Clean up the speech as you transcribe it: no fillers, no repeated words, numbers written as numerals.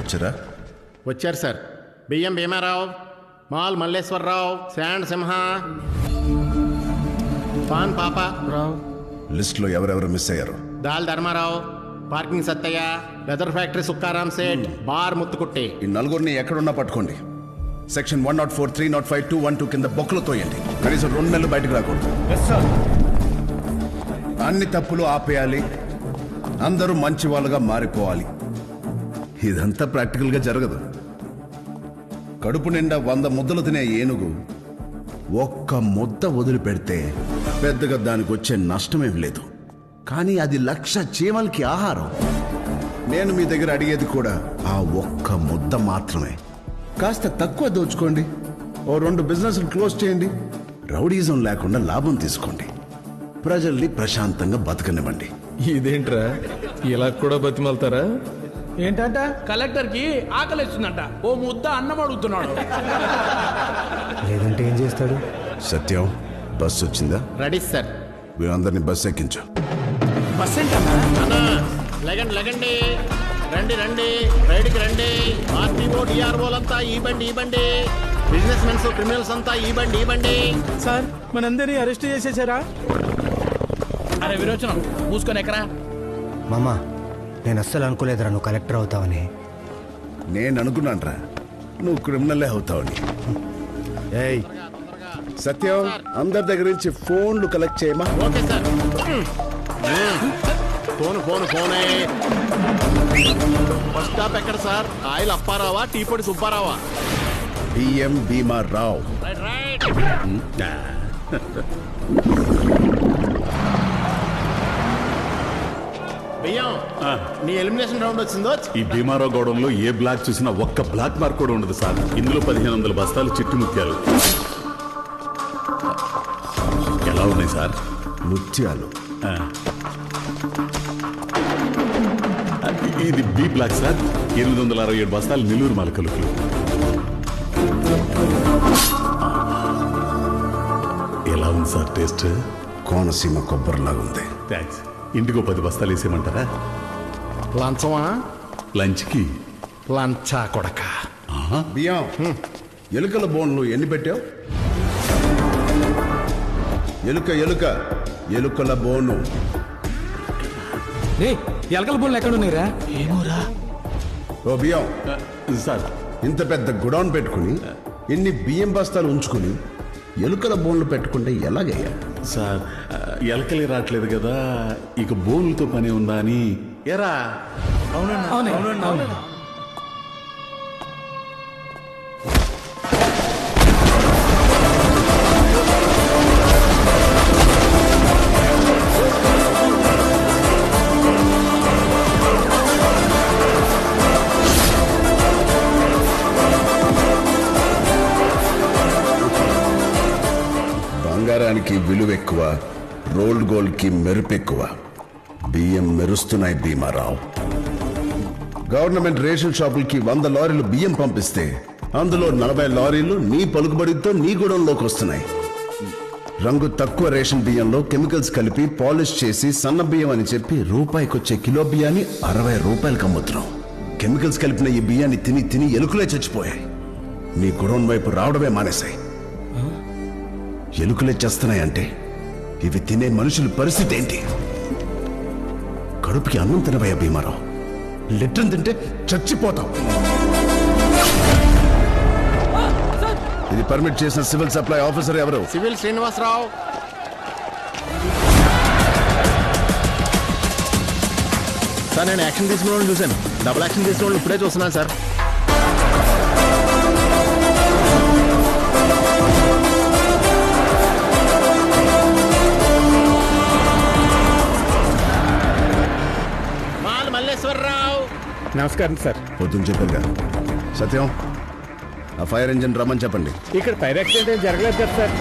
వచ్చారా? వచ్చారు సార్. బియ్యం Bhimarao, mall Malleswararao, sand Simha, pan Papa Rao, లిస్ట్లో ఎవరెవరు మిస్ అయ్యారు? దాల్ Dharmarao, parking Sattayya, leather factory Sukkaram Seth, bar Muthukutti. ఈ నలుగురిని ఎక్కడున్నా పట్టుకోండి. సెక్షన్ 104, 305, 212 కింద బొక్కలు తోయండి. కనీసం 2 నెలలు బయటకు రాకూడదు. అన్ని తప్పులు ఆపేయాలి. అందరూ మంచి వాళ్ళుగా మారిపోవాలి. ఇదంతా ప్రాక్టికల్గా జరగదు. కడుపు నిండా 100 ముద్దలు తినే ఏనుగు ఒక్క ముద్ద వదిలిపెడితే పెద్దగా దానికి వచ్చే నష్టమేం లేదు. కానీ అది 1,00,000 చీమలకి ఆహారం. నేను మీ దగ్గర అడిగేది కూడా ఆ ఒక్క ముద్ద మాత్రమే. కాస్త తక్కువ దోచుకోండి. ఓ 2 బిజినెస్లు క్లోజ్ చేయండి. రౌడీజం లేకుండా లాభం తీసుకోండి. ప్రజల్ని ప్రశాంతంగా బతకనివ్వండి. ఇదేంట్రా ఇలా కూడా బతిమలుతారా? ఏంటంట? కలెక్టర్ కి ఆకలిస్తుందంట, ఓ ముద్ద అన్నం అడుగుతున్నాడు. లేదంటే ఏం చేస్తాడు? సత్యం, బస్సు వచ్చిందా? Ready sir. వీరందరినీ బస్సు ఎక్కించు. బస్ ఏంటన్నా? అన్నా లెగండి లెగండి, రండి రండి, రైడ్కి రండి. ఆర్టీఓ డిఆర్ఓలంతా ఈ బండి ఈ బండి, బిజినెస్ మెన్స్ క్రిమినల్స్ అంతా ఈ బండి ఈ బండి. సార్ మనందరినీ అరెస్ట్ చేసేసారా? అరే విరోచనం మూసుకొని ఎక్కరా. మామ, నేను అస్సలు అనుకోలేదురా నువ్వు కలెక్టర్ అవుతావని. నేను అనుకున్నాను రా నువ్వు క్రిమినల్లే అవుతావని. ఏయ్ సత్యం, అందరి దగ్గర నుంచి ఫోన్లు కలెక్ట్ చేయమా. Okay sir. ఫోన్ ఫోన్ ఫోనే. బస్ స్టాప్ ఎక్కడ సార్? ఆయిల్ అప్పారావా, టీ పొడి సుబ్బారావా? బిఎం భీమారావు. Right right. బియ్యం, నీ ఎలిమినేషన్ రౌండ్ వచ్చిందో? ఈ భీమారావు గౌడంలో ఏ బ్లాక్ చూసినా ఒక్క బ్లాక్ మార్క్ కూడా ఉండదు సార్. ఇందులో 1500 బస్తాలు చిట్టు ముత్యాలు. ఎలా ఉన్నాయి సార్? ముత్యాలు. ఇది బి బ్లాక్ సార్. 867 బస్తాలు నెల్లూరు మాలకలు. ఎలా ఉంది సార్ టేస్ట్? కోనసీమ కొబ్బరిలాగా ఉంది. థ్యాంక్స్. ఇంటికో 10 బస్తాలు వేసేయమంటారా? లంచమా? లంచ్కి లంచా కొడక. బియ్యం, ఎలుకల బోన్లు ఎన్ని పెట్టావు? ఎలుక ఎలుక ఎలుకల బోను. ఎలకల బోన్లు ఎక్కడ ఉన్నాయిరా? ఏమోరా. ఓ బియ్యం, సార్, ఇంత పెద్ద గుడౌన్ పెట్టుకుని ఎన్ని బియ్యం బస్తాలు ఉంచుకుని ఎలుకల బోన్లు పెట్టుకుంటే ఎలాగయ్యా? సార్, ఎలకలే రావట్లేదు కదా, ఇక బోన్లతో పని ఉందా అని. ఎరా అవునండి. బంగారానికి విలువ ఎక్కువ, రోల్డ్ గోల్డ్ కి మెరుపు ఎక్కువ. బియ్యం మెరుస్తున్నాయి భీమారావు. గవర్నమెంట్ రేషన్ షాపులకి 100 లారీలు బియ్యం పంపిస్తే అందులో 40 లారీలు నీ పలుకుబడితో నీ గూడెంలోకి వస్తున్నాయి. రంగు తక్కువ రేషన్ బియ్యంలో కెమికల్స్ కలిపి పాలిష్ చేసి సన్న బియ్యం అని చెప్పి రూపాయికొచ్చే కిలో బియ్యాన్ని 60 రూపాయలకు అమ్ముతున్నాం. కెమికల్స్ కలిపిన ఈ బియ్యాన్ని తిని తిని ఎలుకలే చచ్చిపోయాయి. నీ గూడెం వైపు రావడమే మానేశాయి. ఎలుకలే చేస్తున్నాయంటే ఇవి తినే మనుషుల పరిస్థితి ఏంటి? కడుపుకి అన్నం తినబోయా భీమారావు? లిట్రన్ తింటే చచ్చిపోతావు. ఇది పర్మిట్ చేసిన సివిల్ సప్లై ఆఫీసర్ ఎవరు? సివిల్ శ్రీనివాసరావు. సార్, నేను యాక్షన్ తీసుకున్న వాళ్ళని చూశాను. డబుల్ యాక్షన్ తీసుకున్న వాళ్ళు ఇప్పుడే చూస్తున్నాను సార్. మాల్ మల్లేశ్వరరావు. నమస్కారం సార్. పొద్దున్న చెప్పారుగా. సత్యం, ఆ ఫైర్ ఇంజిన్ రమ్మని చెప్పండి. ఇక్కడ ఫైర్ యాక్సిడెంట్ ఏం జరగలేదు కదా సార్?